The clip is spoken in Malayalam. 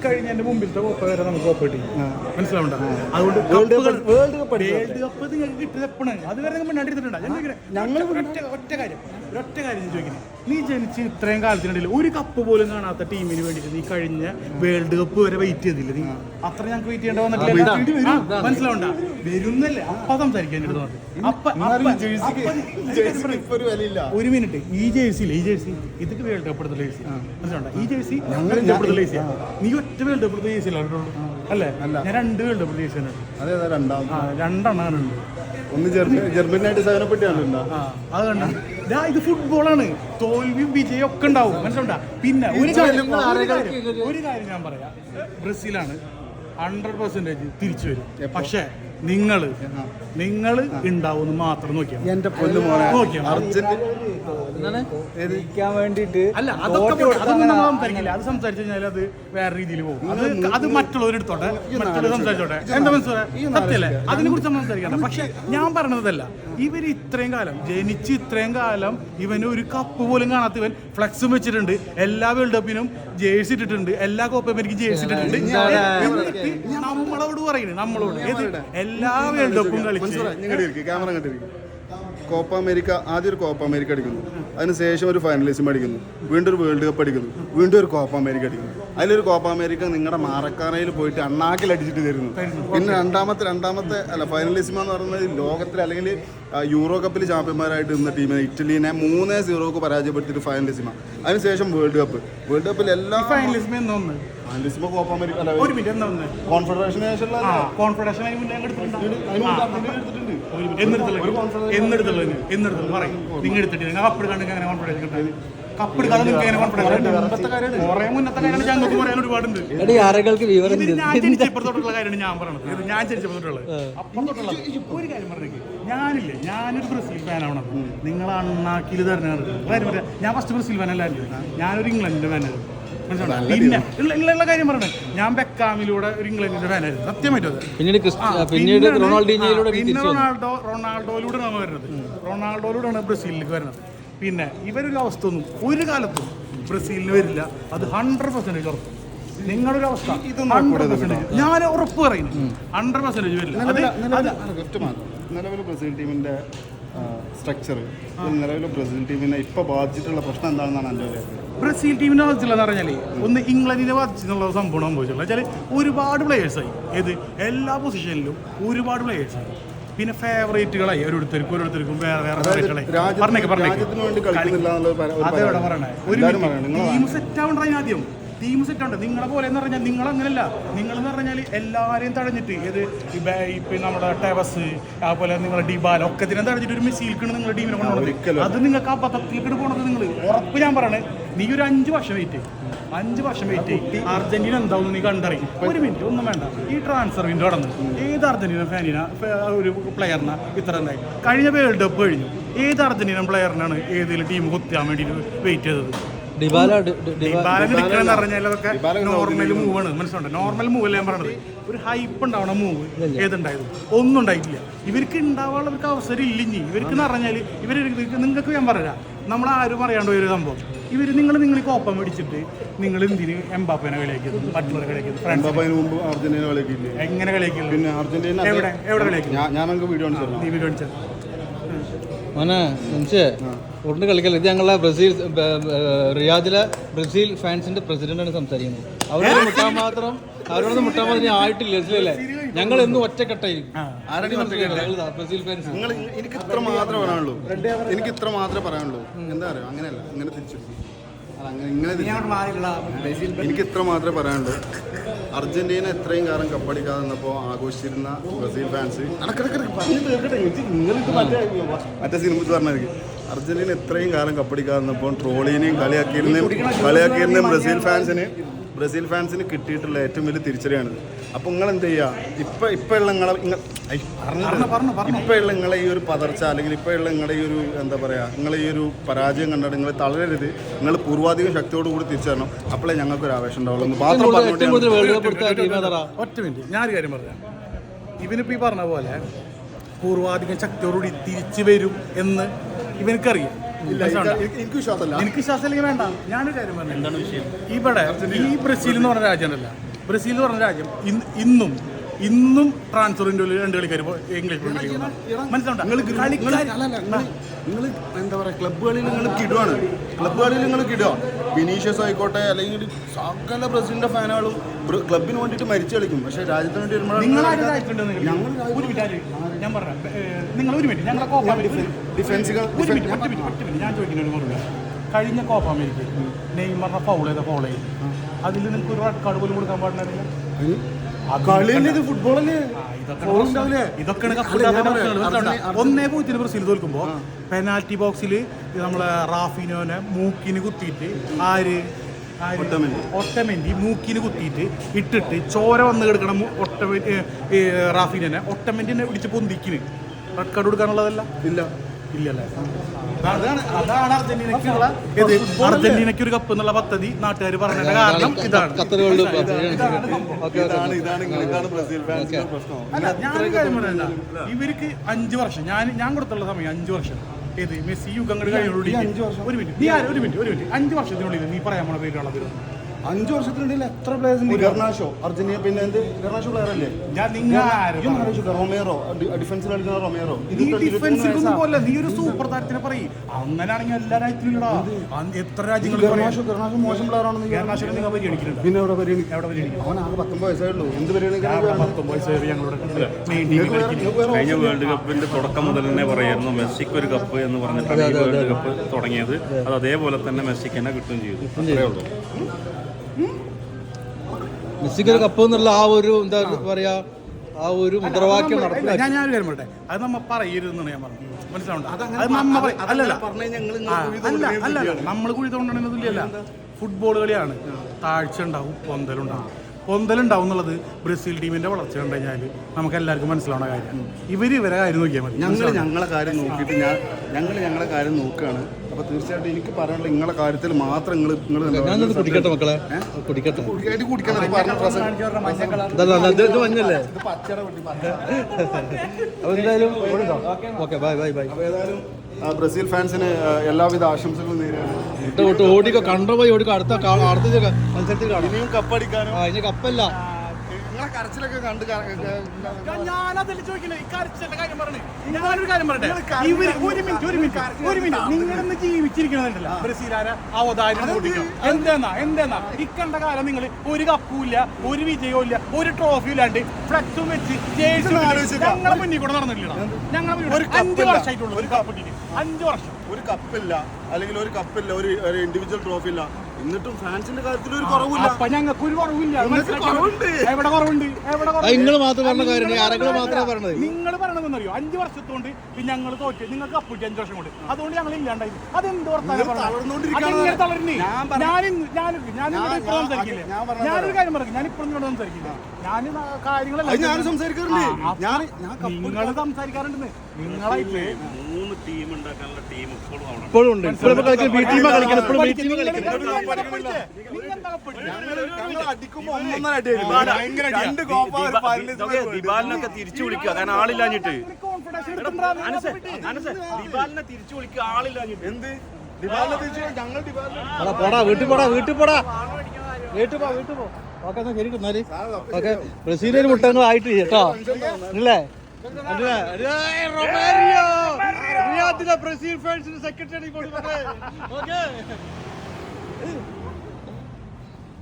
കഴിഞ്ഞ എന്റെ മുമ്പിലത്തെ കോപ്പ വരെ നമുക്ക് കോപ്പ കിട്ടി, മനസ്സിലാവണ്ട. അതുകൊണ്ട് വേൾഡ് കപ്പ് നിങ്ങൾക്ക് കിട്ടിയത് എപ്പോഴാണ്? അതുവരെ നിങ്ങൾ മുന്നാടിയിട്ടുണ്ടാ? ഞങ്ങൾ ഒറ്റ കാര്യം ചോദിക്കുന്നത്, നീ ജനിച്ച് ഇത്രയും കാലത്തിനിടയിൽ ഒരു കപ്പ് പോലും കാണാത്ത ടീമിന് വേണ്ടിയിട്ട് നീ കഴിഞ്ഞ വേൾഡ് കപ്പ് വരെ വെയിറ്റ് ചെയ്തില്ല. നീ അത്ര ഞങ്ങൾക്ക് വെയിറ്റ് ചെയ്യേണ്ട വന്നിട്ടില്ല, മനസ്സിലാവണ്ട. വരുന്നല്ലേ അപ്പ സംസാരിക്കാൻ ഒരു മിനിറ്റ്. ഈ ജേഴ്സി ഇതൊക്കെ വേൾഡ് കപ്പ് എടുത്ത ജേഴ്സി, മനസ്സിലാവണ്ട. ഈ ജേഴ്സി വേൾഡ് കപ്പ് എടുത്ത ജേഴ്സിയാ. നീ ഒറ്റ വേൾഡ് കപ്പ് എടുത്ത ജേഴ്സി അല്ലേ? ഞാൻ 2 വേൾഡ് കപ്പ് ജേഴ്സി രണ്ടെണ്ണം ഉണ്ട്. ഒന്ന് ജർമ്മനായിട്ട് സഹനപ്പെട്ടാണ്. അത് കണ്ട, ഇത് ഫുട്ബോളാണ്. തോൽവിയും വിജയം ഒക്കെ ഉണ്ടാവും, മനസ്സിലുണ്ടാ. പിന്നെ ഒരു കാര്യം ഞാൻ പറയാം, ബ്രസീലാണ് 100% തിരിച്ചു വരും. പക്ഷേ നിങ്ങൾ ഉണ്ടാവുമെന്ന് മാത്രം നോക്കിയാൽ വേണ്ടിട്ട് അല്ല. അതൊന്നും നമ്മൾ സംസാരിക്കില്ല. അത് സംസാരിച്ചു കഴിഞ്ഞാൽ അത് വേറെ രീതിയിൽ പോകും. അത് മറ്റുള്ളവരെടുത്തോട്ടെ, മറ്റുള്ളവർ സംസാരിച്ചോട്ടെ. എന്താ മനസ്സിലായി? സത്യല്ലേ? അതിനെ കുറിച്ച് നമ്മൾ സംസാരിക്കണം. പക്ഷെ ഞാൻ പറഞ്ഞതല്ല, ഇവർ ഇത്രയും കാലം ജനിച്ച് ഇത്രയും കാലം ഇവന് ഒരു കപ്പ് പോലും കാണാത്ത ഇവൻ ഫ്ലെക്സും വെച്ചിട്ടുണ്ട്. എല്ലാ വേൾഡ് കപ്പിനും ജേഴ്സി ഇട്ടിട്ടുണ്ട്. എല്ലാ കോപ്പ അമേരിക്ക ജേഴ്സി ഇട്ടിട്ടുണ്ട്. നമ്മളോട് പറയുന്നത് എല്ലാ വേൾഡ് കപ്പും കളിച്ച് കോപ്പ അമേരിക്ക, ആദ്യം ഒരു കോപ്പ അമേരിക്ക അടിക്കുന്നു, അതിനുശേഷം ഒരു ഫൈനലിസം അടിക്കുന്നു, വീണ്ടും ഒരു വേൾഡ് കപ്പ് അടിക്കുന്നു, വീണ്ടും ഒരു കോപ്പ അമേരിക്ക അടിക്കുന്നു. അതിലൊരു കോപ്പ അമേരിക്ക നിങ്ങളുടെ മാറക്കാനയിൽ പോയിട്ട് അണ്ണാക്കിൽ അടിച്ചിട്ട് തരുന്നു. പിന്നെ രണ്ടാമത്തെ അല്ല ഫൈനലിസിമ എന്ന് പറയുന്നത് ലോകത്തിൽ അല്ലെങ്കിൽ യൂറോ കപ്പിൽ ചാമ്പ്യന്മാരായിട്ട് നിന്ന ടീമിനെ ഇറ്റലിനെ 3-0 പരാജയപ്പെടുത്തിയിട്ട് ഫൈനലിസിമ. അതിനുശേഷം വേൾഡ് കപ്പിൽ എല്ലാ ഫൈനലിസിമ കോപ്പ അമേരിക്ക കോൺഫെഡറേഷൻ ഞാനൊരു ബ്രസീൽ ഫാനാവണം. നിങ്ങൾ അണ്ണാക്കിൽ തരണമാണ്. ഞാൻ ഫസ്റ്റ് ബ്രസീൽ ഫാനല്ലായിരുന്നു, ഞാനൊരു ഇംഗ്ലണ്ടിന്റെ ഫാനായിരുന്നു. പിന്നെ ഉള്ള കാര്യം പറയണേ, ഞാൻ ബെക്കാമിലൂടെ ഒരു ഇംഗ്ലണ്ടിന്റെ ഫാനായിരുന്നു സത്യമായിട്ടും. പിന്നീട് റൊണാൾഡോയിലൂടെയാണ് വരുന്നത്. റൊണാൾഡോയിലൂടെയാണ് ബ്രസീലിലേക്ക് വരുന്നത്. പിന്നെ ഇവരൊരു അവസ്ഥ ഒന്നും ഒരു കാലത്തും ബ്രസീലിന് വരില്ല. അത് 100% ഉറപ്പ്. നിങ്ങളൊരു അവസ്ഥ ഞാൻ ഉറപ്പ് പറയുന്നു, 100% വരില്ല. നിലവിൽ ബ്രസീൽ ടീമിന്റെ സ്ട്രക്ചർ, നിലവിലെ ബ്രസീൽ ടീമിനെ ഇപ്പൊ ബാധിച്ചിട്ടുള്ള പ്രശ്നം എന്താണെന്നാണ് എൻ്റെ ഒരു ബ്രസീൽ ടീമിനെ ബാധിച്ചില്ലെന്ന് പറഞ്ഞാൽ ഒന്ന് ഇംഗ്ലണ്ടിനെ ബാധിച്ചെന്നുള്ള സംഭവം സംഭവിച്ചുള്ള വെച്ചാൽ ഒരുപാട് പ്ലേയേഴ്സായി. എല്ലാ പൊസിഷനിലും ഒരുപാട് പ്ലേയേഴ്സായി. പിന്നെ ഫേവറേറ്റുകളായി ഓരോരുത്തർക്കും വേറെ അതെവിടെ പറയണേ. ഒരു ടീം സെറ്റ് ആവണ്ടായി ആദ്യം. ടീം സെറ്റുണ്ട്. നിങ്ങളെ പോലെ എന്ന് പറഞ്ഞാൽ നിങ്ങൾ അങ്ങനെയല്ല. നിങ്ങളെന്ന് പറഞ്ഞാൽ എല്ലാവരെയും തടഞ്ഞിട്ട് ഇപ്പം നമ്മുടെ ടെവസ്, അതുപോലെ നിങ്ങളുടെ ഡിബാല ഒക്കെ ഇതിനെ തടഞ്ഞിട്ട് ഒരു മെസ്സിയിൽക്കാണ് നിങ്ങളുടെ ടീമിനെ കൊണ്ടുപോകുന്നത്. അത് നിങ്ങൾക്ക് അബദ്ധത്തിലേക്ക് പോകണത്. നിങ്ങൾ ഉറപ്പ് ഞാൻ പറയണേ, നീ ഒരു 5 വർഷം വെയിറ്റ് ചെയ്യും. അർജന്റീന എന്താവും നീ കണ്ടറിയും. ഒരു മിനിറ്റ് ഒന്നും വേണ്ട. ഈ ട്രാൻസ്ഫർ വിൻഡോ കടന്ന് ഏത് അർജന്റീന ഫാനിന ഒരു പ്ലെയറിനെ ഇത്ര ഉണ്ടായി? കഴിഞ്ഞ വേൾഡ് കപ്പ് കഴിഞ്ഞു. ഏത് അർജന്റീന പ്ലെയറിനാണ് ഏതെങ്കിലും ടീം കൊത്താൻ വേണ്ടിയിട്ട് വെയിറ്റ് ചെയ്തത്? നോർമൽ മൂവാണ്, മനസ്സിലുണ്ട്. നോർമൽ മൂവല്ല ഞാൻ പറഞ്ഞത്. ഒരു ഹൈപ്പ് ഉണ്ടാവണ മൂവ് ഏതുണ്ടായത്? ഒന്നും ഉണ്ടായിട്ടില്ല. ഇവർക്ക് ഉണ്ടാവാനുള്ള അവസരം ഇല്ലെങ്കിൽ ഇവർക്ക് എന്ന് പറഞ്ഞാൽ നിങ്ങൾക്ക് ഞാൻ പറയാം, നമ്മളാരും അറിയാണ്ട് ഒരു സംഭവം. നിങ്ങൾ കോപ്പം മേടിച്ചിട്ട് നിങ്ങൾ എന്തിന് എംബാപ്പേനെ കളിയാക്കിയത്, മറ്റുള്ളവരെ കളിയാക്കിയത്? എങ്ങനെ കളിയാക്കിയത്? എവിടെ കളിയാക്കിയത്? നീ വീഡിയോ കാണിച്ചത് മോനെ മനുഷ്യ ഉടനെ കളിക്കല്ല. ഇത് ഞങ്ങളെ ബ്രസീൽ റിയാദിലെ ബ്രസീൽ ഫാൻസിന്റെ പ്രസിഡന്റാണ് സംസാരിക്കുന്നത്. അവരോട് മുട്ടാൻ മാത്രം ആയിട്ടില്ല, മനസ്സിലല്ലേ? ഞങ്ങൾ എന്നും ഒറ്റക്കെട്ടായിരിക്കും. ബ്രസീൽ ഫാൻസ് എനിക്ക് ഇത്ര മാത്രമേ പറയാനുള്ളൂ. എന്താ പറയുക, അങ്ങനെയല്ല, ഇങ്ങനെ തിരിച്ചു എനിക്ക് ഇത്ര മാത്രമേ പറയാനുള്ളൂ. അർജന്റീന എത്രയും കാലം കപ്പടിക്കാതെ നിന്നപ്പോൾ ആഘോഷിച്ചിരുന്ന ബ്രസീൽ ഫാൻസ് മറ്റേ സിനിമ പറഞ്ഞായിരിക്കും. അർജന്റീന എത്രയും കാലം കപ്പടിക്കാതെ നിന്നപ്പോൾ ട്രോളിനെയും കളിയാക്കിയിരുന്ന ബ്രസീൽ ഫാൻസിന് കിട്ടിയിട്ടുള്ള ഏറ്റവും വലിയ തിരിച്ചറിയാണിത്. അപ്പോൾ നിങ്ങൾ എന്ത് ചെയ്യുക? ഇപ്പോഴുള്ള നിങ്ങളെ ഈ ഒരു പതർച്ച, അല്ലെങ്കിൽ ഇപ്പോഴുള്ള നിങ്ങളുടെ ഈ ഒരു എന്താ പറയുക, നിങ്ങളെ ഈ ഒരു പരാജയം കണ്ടിട്ട് നിങ്ങൾ തളരരുത്. നിങ്ങൾ പൂർവാധികം ശക്തിയോടുകൂടി തിരിച്ചറിയണം. അപ്പോഴേ ഞങ്ങൾക്കൊരു ആവേശം ഉണ്ടാവുള്ളൂ. ഒറ്റ മിനിറ്റ്, ഞാനൊരു കാര്യം പറയാം. ഇവനിപ്പോൾ ഈ പറഞ്ഞ പോലെ പൂർവാധികം ശക്തിയോടുകൂടി തിരിച്ചു വരും എന്ന് ഇവനക്കറിയാം. എനിക്ക് വിശ്വാസമില്ലെങ്കിൽ വേണ്ട. ഞാനൊരു കാര്യം പറഞ്ഞു, ഇവിടെ ഈ ബ്രസീൽ എന്ന് പറഞ്ഞ രാജ്യമല്ല, ബ്രസീൽ എന്ന് പറഞ്ഞ രാജ്യം ഇന്നും ട്രാൻസ്ഫറിന്റെ രണ്ട് കളിക്കാർ ഇംഗ്ലീഷ് മനസ്സിലുണ്ടോ? നിങ്ങൾ എന്താ പറയുക, ക്ലബ്ബുകളിൽ നിങ്ങൾ കിടുവാണ്, ക്ലബ്ബുകളിൽ നിങ്ങൾ കിടുക. വിനീഷ്യസ് ആയിക്കോട്ടെ, അല്ലെങ്കിൽ സകല ബ്രസീലിന്റെ ഫാനുകളും ക്ലബിന് വേണ്ടിയിട്ട് മരിച്ചു കളിക്കും. പക്ഷേ രാജ്യത്തിന് വേണ്ടി വരുമ്പോൾ നിങ്ങൾ ഞാൻ ചോദിക്കുന്ന ഒരു മറുപടി, കഴിഞ്ഞ കോപ്പ അമേരിക്ക നെയ്മറിനെ ഫൗൾ ചെയ്ത് അതിൽ നിങ്ങൾക്ക് ഒരു റെഡ് കാർഡ് പോലും കൊടുക്കാൻ പാടില്ല. ഇതൊക്കെയാണ് 1-0 ബ്രസീൽ തോൽക്കുമ്പോ പെനാൽറ്റി ബോക്സിൽ നമ്മളെ റാഫിനോനെ മൂക്കിന് കുത്തിയിട്ട് ഒട്ടമെന്റി മൂക്കിന് കുത്തിയിട്ട് ഇട്ടിട്ട് ചോര വന്ന് കിടക്കണം. റാഫിനെ ഒട്ടമെന്റിനെ പിടിച്ച് പൊന്തിക്കിന് റെഡ് കാർഡ് കൊടുക്കാനുള്ളതല്ല. ഇല്ലല്ലേ? അതാണ് അർജന്റീനയ്ക്ക് ഒരു കപ്പ് എന്നുള്ള പദ്ധതി നാട്ടുകാർ പറഞ്ഞതിന്റെ കാരണം ഇതാണ്. ഞാനൊരു കാര്യം പറയണ്ട, ഇവർക്ക് 5 വർഷം ഞാൻ കൊടുത്തുള്ള സമയം 5 വർഷം. ഏത് മെസ്സി യുഗങ്ങൾ കഴിഞ്ഞോടുകൂടി 5 മിനിറ്റ് 5 വർഷത്തിനുള്ളിൽ നീ പറയാൻ പോണ പേരുള്ള പേര് 5 വർഷത്തിനുള്ളിൽ എത്ര പ്ലേയേഴ്സ് ഉണ്ട്? ഗർണാഷോ അർജന്റീന, പിന്നെ ഗർണാഷോ പ്ലെയർ അല്ലേ? റൊമേറോ ഡിഫൻസിൽ കളിക്കുന്ന റൊമേറോ. നീ ഒരു സൂപ്പർ താരത്തിനെ പറയും. അങ്ങനെയാണെങ്കിൽ എല്ലാ രാജ്യത്തിലും എത്ര രാജ്യങ്ങൾ മോശം പ്ലെയർ ആണെന്ന് നിങ്ങൾ പരിഗണിക്കുന്നുണ്ട്. പിന്നെ എവിടെ പരിഗണിക്കും? അവൻ ആകെ 19 വയസ്സായുള്ളൂ. എന്ത് പരിഗണിക്കാൻ? 19 വയസ്സ് ഞങ്ങളുടെ കഴിഞ്ഞ വേൾഡ് കപ്പിന്റെ തുടക്കം മുതൽ തന്നെ പറയായിരുന്നു മെസ്സിക്ക് ഒരു കപ്പ് എന്ന് പറഞ്ഞിട്ടാണ് ഈ വേൾഡ് കപ്പ് തുടങ്ങിയത്. അത് അതേപോലെ തന്നെ മെസ്സിക്ക് തന്നെ കിട്ടുകയും ചെയ്തു. അത്രേ ഉള്ളൂ. മെസ്സിക്ക് കപ്പ് എന്നുള്ള ആ ഒരു എന്താ പറയാ, ആ ഒരു മുദ്രാവാക്യം നടപ്പിലാക്കി. ഞാനൊരു കാര്യം പറയട്ടെ, അത് നമ്മ പറയരുതെന്നാണ് ഞാൻ പറഞ്ഞത്. മനസ്സിലാവുണ്ടോ? അല്ല നമ്മൾ കുഴി തോണ്ടണമെന്നില്ല. ഫുട്ബോൾ കളിയാണ്. താഴ്ച ഉണ്ടാവും, പൊന്തലുണ്ടാവും എന്നുള്ളത് ബ്രസീൽ ടീമിന്റെ വളർച്ച കണ്ടു കഴിഞ്ഞാൽ നമുക്ക് എല്ലാവർക്കും മനസ്സിലാവുന്ന കാര്യം. ഇവരെ കാര്യം നോക്കിയാൽ മതി. ഞങ്ങളെ കാര്യം നോക്കിയിട്ട് ഞങ്ങളെ കാര്യം നോക്കുകയാണ്. അപ്പൊ തീർച്ചയായിട്ടും എനിക്ക് പറയാനുള്ള നിങ്ങളെ കാര്യത്തിൽ മാത്രം കുടിക്കട്ടെ മക്കളെ, കുടിക്കട്ടെ. ബ്രസീൽ ഫാൻസിന് എല്ലാവിധ ആശംസകളും നേരിടുന്നു. ഓടിക്കോ, കണ്ടുപോയി ഓടിക്കോ. അടുത്ത മത്സരത്തിൽ ഇനിയും കപ്പടിക്കാനും. ഇനി കപ്പല്ല. കരച്ചിലൊക്കെ കണ്ട് ഞാനതല്ല ചോദിക്കണേ, ഈ കരച്ചിലിന്റെ കാര്യം പറഞ്ഞു. ഞാനൊരു കാര്യം പറയട്ടെ, ഒരു മിനിറ്റ് നിങ്ങളൊന്ന് ജീവിച്ചിരിക്കണമെന്നില്ല. ബ്രസീലാരെ അവതാരം എന്താ ഇക്കണ്ട കാലം നിങ്ങൾ ഒരു കപ്പുമില്ല, ഒരു വിജയവും ഇല്ല, ഒരു ട്രോഫി ഇല്ലാണ്ട് ഫ്ലക്സും വെച്ച് ഞങ്ങളെ മുന്നിൽ കൂടെ നടന്നിട്ടില്ല. ഞങ്ങൾ 5 വർഷമായിട്ടുള്ളൂ ഒരു കപ്പ് കിട്ടിയിട്ട്. 5 വർഷം ഒരു കപ്പില്ല, അല്ലെങ്കിൽ ഒരു കപ്പില്ല, ഒരു ഇൻഡിവിജ്വൽ ട്രോഫി ഇല്ല. എന്നിട്ടും ഫാൻസിന്റെ കാര്യത്തിൽ ഒരു കുറവില്ല. അപ്പൊ ഞങ്ങൾക്ക് ഒരു കുറവില്ല. എവിടെ കുറവുണ്ട്? നിങ്ങൾ മാത്രം പറഞ്ഞ കാര്യം ആരെങ്കിലും മാത്രമേ പറഞ്ഞത്. നിങ്ങൾ പറയണമെന്നറിയോ? 5 വർഷത്തോണ്ട് ഞങ്ങൾ തോറ്റ്, നിങ്ങൾക്ക് കപ്പിട്ട് 5 വർഷം കൊണ്ട്. അതുകൊണ്ട് ഞങ്ങൾ ഇല്ലാണ്ടായി. അതെന്ത് വർത്താനം തളർന്നേ? ഞാനൊരു കാര്യം പറയും, ഞാൻ ഇപ്പോഴും നിങ്ങളോട് സംസാരിക്കില്ല. ഞാൻ കാര്യങ്ങളെല്ലാം സംസാരിക്കാറുണ്ട്. നിങ്ങൾ സംസാരിക്കാറുണ്ട്. നിങ്ങളായിട്ട് 3 ടീം ഉണ്ടാക്കാനുള്ള ടീം ഇപ്പോഴും ഉണ്ട്. ദിബാലിനൊക്കെ തിരിച്ചു വിളിക്കുക, കാരണം ആളില്ലാഞ്ഞിട്ട്. ദിബാലിനെ തിരിച്ചു വിളിക്കുക, ആളില്ലാഞ്ഞിട്ട്. എന്ത് ദിബാലിനെ തിരിച്ചു? ഞങ്ങൾ വീട്ടിൽ പോടാ. ഓക്കെ, ശരിക്കും ഓക്കെ. ബ്രസീലിന് മുട്ടങ്ങൾ ആയിട്ട് കേട്ടോ അല്ലേ? ബ്രസീൽ ഫാൻസിന്റെ സെക്രട്ടറി ഓക്കെ.